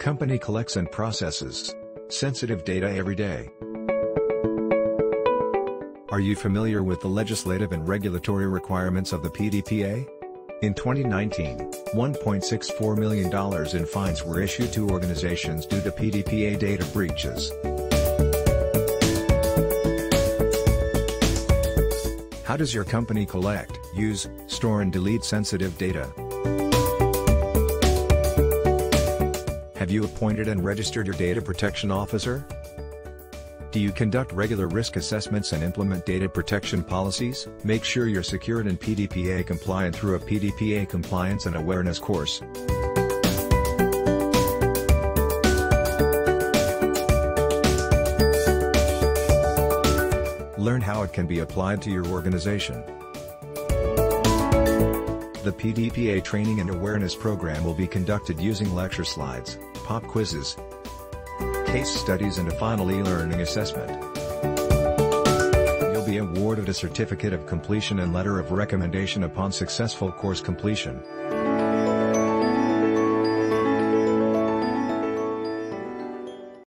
company collects and processes sensitive data every day. Are you familiar with the legislative and regulatory requirements of the PDPA? In 2019, $1.64 million in fines were issued to organizations due to PDPA data breaches. How does your company collect, use, store and delete sensitive data? Have you appointed and registered your data protection officer? Do you conduct regular risk assessments and implement data protection policies? Make sure you're secured and PDPA compliant through a PDPA compliance and awareness course. Learn how it can be applied to your organization. The PDPA Training and Awareness Program will be conducted using lecture slides, pop quizzes, case studies and a final e-learning assessment. You'll be awarded a certificate of completion and letter of recommendation upon successful course completion.